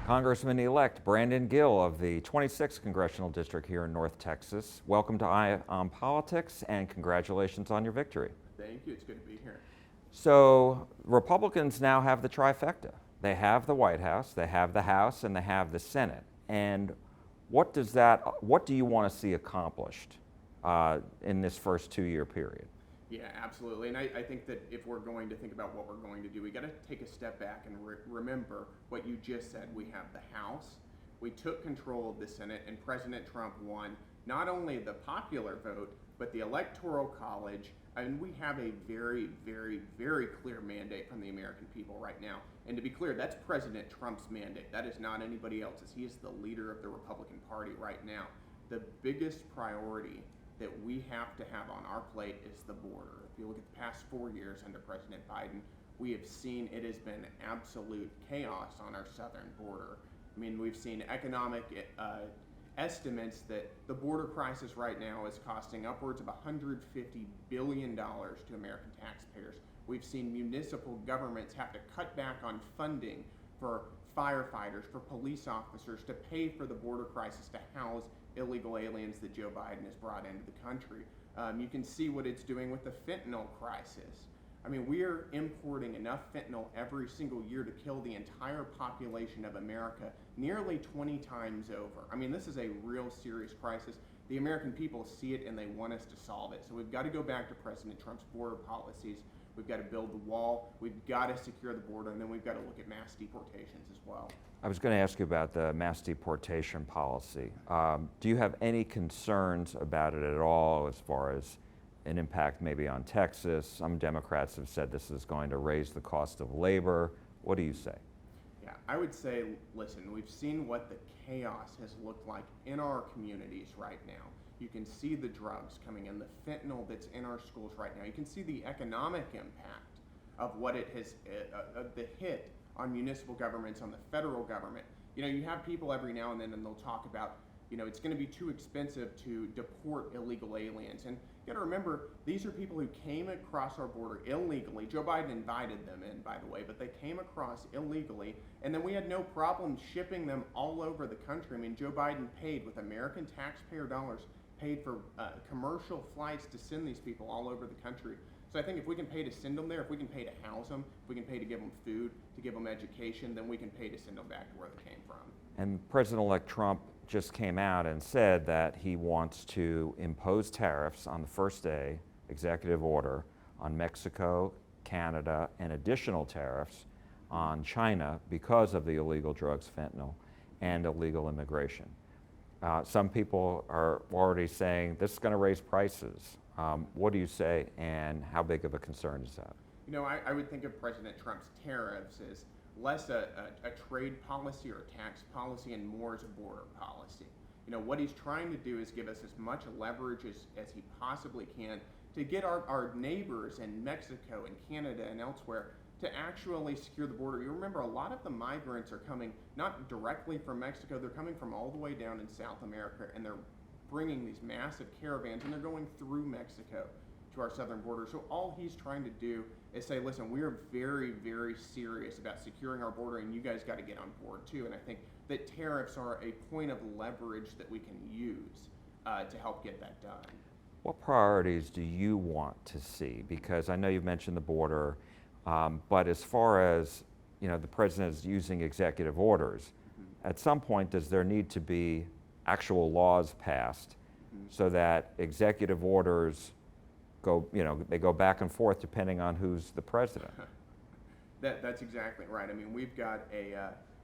Congressman-elect Brandon Gill of the 26th Congressional District here in North Texas. Welcome to Eye on Politics and congratulations on your victory. Thank you, it's good to be here. So Republicans now have the trifecta. They have the White House, they have the House, and they have the Senate. And what do you want to see accomplished in this first 2-year period? Yeah, absolutely. And I think that if we're going to think about what we're going to do, we got to take a step back and remember what you just said. We have the House, we took control of the Senate, and President Trump won not only the popular vote, but the Electoral College. And we have a very, very, very clear mandate from the American people right now. And to be clear, that's President Trump's mandate. That is not anybody else's. He is the leader of the Republican Party right now. The biggest priority that we have to have on our plate is the border. If you look at the past 4 years under President Biden, we have seen it has been absolute chaos on our southern border. I mean, we've seen economic estimates that the border crisis right now is costing upwards of $150 billion to American taxpayers. We've seen municipal governments have to cut back on funding for firefighters, for police officers, to pay for the border crisis, to house illegal aliens that Joe Biden has brought into the country. You can see what it's doing with the fentanyl crisis. I mean, we are importing enough fentanyl every single year to kill the entire population of America nearly 20 times over. I mean, this is a real serious crisis. The American people see it and they want us to solve it. So we've got to go back to President Trump's border policies. We've got to build the wall, we've got to secure the border, and then we've got to look at mass deportations as well. I was going to ask you about the mass deportation policy. Do you have any concerns about it at all as far as an impact maybe on Texas? Some Democrats have said this is going to raise the cost of labor. What do you say? Yeah, I would say, listen, we've seen what the chaos has looked like in our communities right now. You can see the drugs coming in, the fentanyl that's in our schools right now. You can see the economic impact of what it has, the hit on municipal governments, on the federal government. You know, you have people every now and then, and they'll talk about, you know, it's going to be too expensive to deport illegal aliens. And you got to remember, these are people who came across our border illegally. Joe Biden invited them in, by the way, but they came across illegally, and then we had no problem shipping them all over the country. I mean, Joe Biden paid with American taxpayer dollars, paid for commercial flights to send these people all over the country. So I think if we can pay to send them there, if we can pay to house them, if we can pay to give them food, to give them education, then we can pay to send them back to where they came from. And President-elect Trump just came out and said that he wants to impose tariffs on the first day, executive order, on Mexico, Canada, and additional tariffs on China because of the illegal drugs, fentanyl, and illegal immigration. Some people are already saying this is going to raise prices. What do you say, and how big of a concern is that? You know, I would think of President Trump's tariffs as less a trade policy or a tax policy and more as a border policy. You know, what he's trying to do is give us as much leverage as he possibly can to get our neighbors in Mexico and Canada and elsewhere to actually secure the border. You remember, a lot of the migrants are coming not directly from Mexico, they're coming from all the way down in South America, and they're bringing these massive caravans, and they're going through Mexico to our southern border. So all he's trying to do is say, listen, we are very, very serious about securing our border, and you guys got to get on board too. And I think that tariffs are a point of leverage that we can use to help get that done. What priorities do you want to see? Because I know you've mentioned the border, but as far as, you know, the president is using executive orders, at some point does there need to be actual laws passed so that executive orders go, you know, they go back and forth depending on who's the president? That's exactly right. I mean, we've got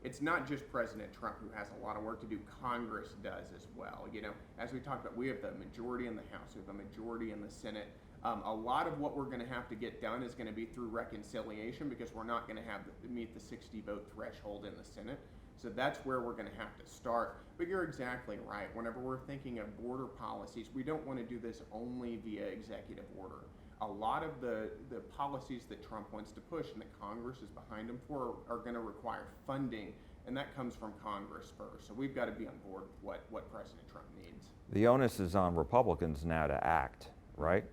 it's not just President Trump who has a lot of work to do, Congress does as well. You know, as we talked about, we have the majority in the House, we have the majority in the Senate. A lot of what we're going to have to get done is going to be through reconciliation, because we're not going to meet the 60 vote threshold in the Senate. So that's where we're going to have to start. But you're exactly right. Whenever we're thinking of border policies, we don't want to do this only via executive order. A lot of the policies that Trump wants to push and that Congress is behind him for are going to require funding, and that comes from Congress first. So we've got to be on board with what President Trump needs. The onus is on Republicans now to act, right?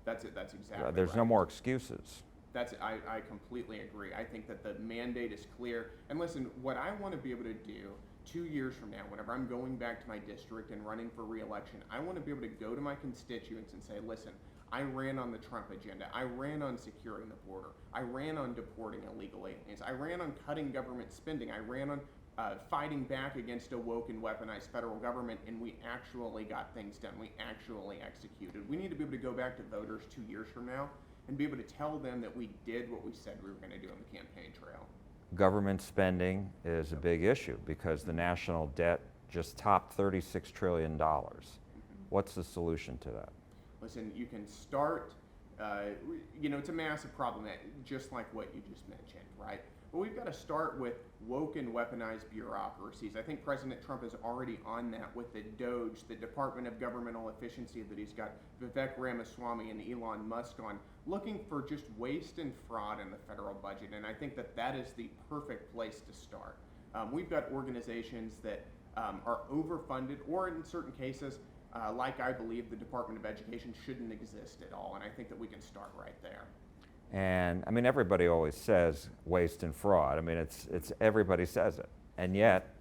That's it. That's exactly There's right. no more excuses. I completely agree. I think that the mandate is clear. And listen, what I want to be able to do 2 years from now, whenever I'm going back to my district and running for re-election, I want to be able to go to my constituents and say, listen, I ran on the Trump agenda. I ran on securing the border. I ran on deporting illegal aliens. I ran on cutting government spending. I ran on fighting back against a woke and weaponized federal government, and we actually got things done. We actually executed. We need to be able to go back to voters 2 years from now and be able to tell them that we did what we said we were going to do on the campaign trail. Government spending is a big issue because the national debt just topped $36 trillion. What's the solution to that? Listen, you can start, it's a massive problem, just like what you just mentioned, right? But we've got to start with woke and weaponized bureaucracies. I think President Trump is already on that with the DOGE, the Department of Governmental Efficiency that he's got Vivek Ramaswamy and Elon Musk on, looking for just waste and fraud in the federal budget. And I think that that is the perfect place to start. We've got organizations that are overfunded, or in certain cases, like I believe the Department of Education shouldn't exist at all. And I think that we can start right there. And I mean, everybody always says waste and fraud. I mean, it's everybody says it, and yet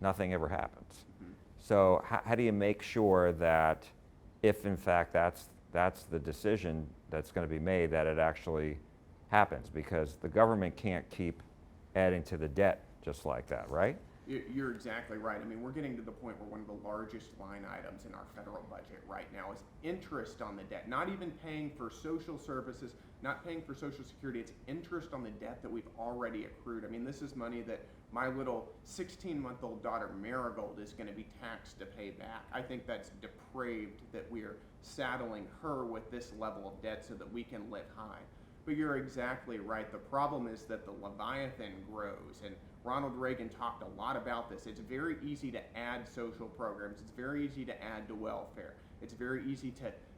nothing ever happens. Mm-hmm. So how do you make sure that if in fact that's the decision that's going to be made, that it actually happens? Because the government can't keep adding to the debt just like that, right? You're exactly right. I mean, we're getting to the point where one of the largest line items in our federal budget right now is interest on the debt. Not even paying for social services, not paying for Social Security. It's interest on the debt that we've already accrued. I mean, this is money that my little 16-month-old daughter Marigold is going to be taxed to pay back. I think that's depraved that we are saddling her with this level of debt so that we can live high. But you're exactly right. The problem is that the Leviathan grows, and Ronald Reagan talked a lot about this. It's very easy to add social programs. It's very easy to add to welfare. It's very easy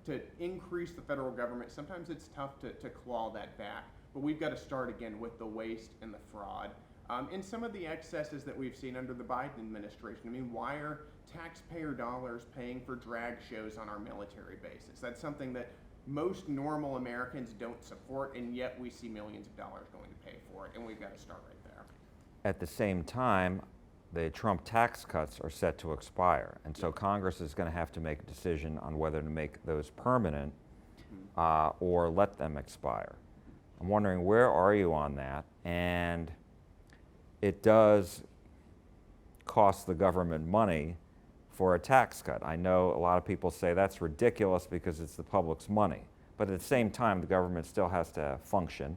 to increase the federal government. Sometimes it's tough to claw that back. But we've got to start again with the waste and the fraud. And some of the excesses that we've seen under the Biden administration. I mean, why are taxpayer dollars paying for drag shows on our military bases? That's something that most normal Americans don't support, and yet we see millions of dollars going to pay for it, and we've got to start right there. At the same time, the Trump tax cuts are set to expire, and so Congress is going to have to make a decision on whether to make those permanent or let them expire. I'm wondering, where are you on that? And it does cost the government money for a tax cut. I know a lot of people say that's ridiculous because it's the public's money, but at the same time, the government still has to function,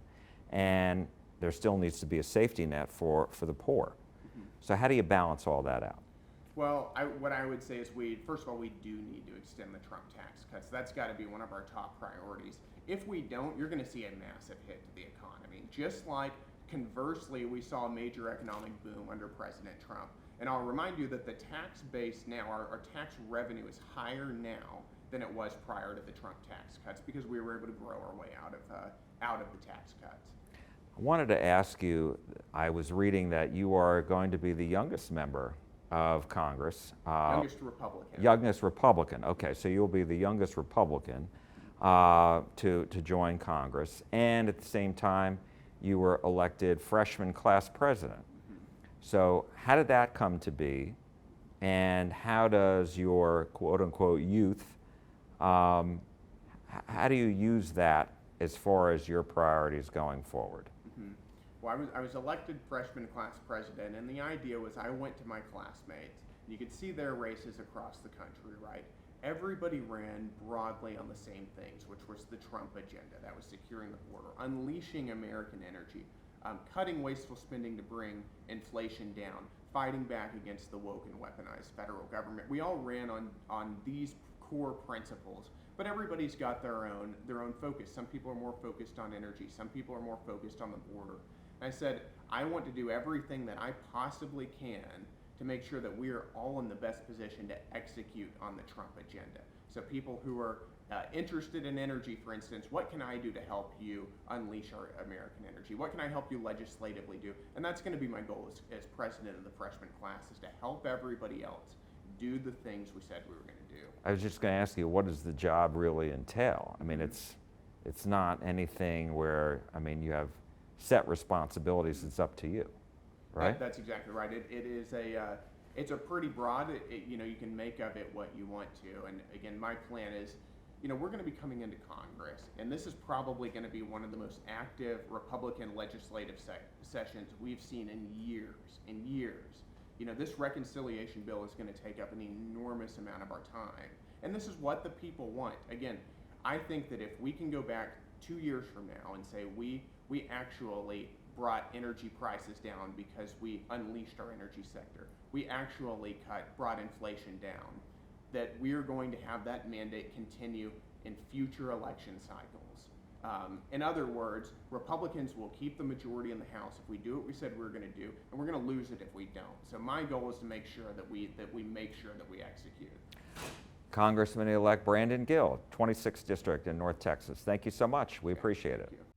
and there still needs to be a safety net for the poor. Mm-hmm. So how do you balance all that out? Well, what I would say is first of all, we do need to extend the Trump tax cuts. That's got to be one of our top priorities. If we don't, you're going to see a massive hit to the economy. Just like conversely, we saw a major economic boom under President Trump. And I'll remind you that the tax base now, our tax revenue is higher now than it was prior to the Trump tax cuts because we were able to grow our way out of the tax cuts. I wanted to ask you, I was reading that you are going to be the youngest member of Congress. Youngest Republican. Youngest Republican, okay, so you'll be the youngest Republican to join Congress, and at the same time, you were elected freshman class president. So how did that come to be, and how does your quote-unquote youth, how do you use that as far as your priorities going forward? Mm-hmm. Well, I was elected freshman class president, and the idea was I went to my classmates, and you could see their races across the country, right? Everybody ran broadly on the same things, which was the Trump agenda. That was securing the border, unleashing American energy, cutting wasteful spending to bring inflation down, fighting back against the woke and weaponized federal government. We all ran on these core principles, but everybody's got their own focus. Some people are more focused on energy. Some people are more focused on the border. And I said, I want to do everything that I possibly can to make sure that we are all in the best position to execute on the Trump agenda. So people who are interested in energy, for instance, what can I do to help you unleash our American energy? What can I help you legislatively do? And that's going to be my goal as president of the freshman class, is to help everybody else do the things we said we were going to do. I was just going to ask you, what does the job really entail? I mean, it's It's not anything where, I mean, you have set responsibilities, it's up to you, right? That's exactly right. It is it's a pretty broad, you know, you can make of it what you want to. And again, my plan is, you know, we're going to be coming into Congress, and this is probably going to be one of the most active Republican legislative sessions we've seen in years. You know, this reconciliation bill is going to take up an enormous amount of our time. And this is what the people want. Again, I think that if we can go back 2 years from now and say we actually brought energy prices down because we unleashed our energy sector, we actually brought inflation down, that we are going to have that mandate continue in future election cycles. In other words, Republicans will keep the majority in the House if we do what we said we were going to do, and we're going to lose it if we don't. So my goal is to make sure that we make sure that we execute. Congressman-elect Brandon Gill, 26th District in North Texas. Thank you so much. We appreciate it. Thank you.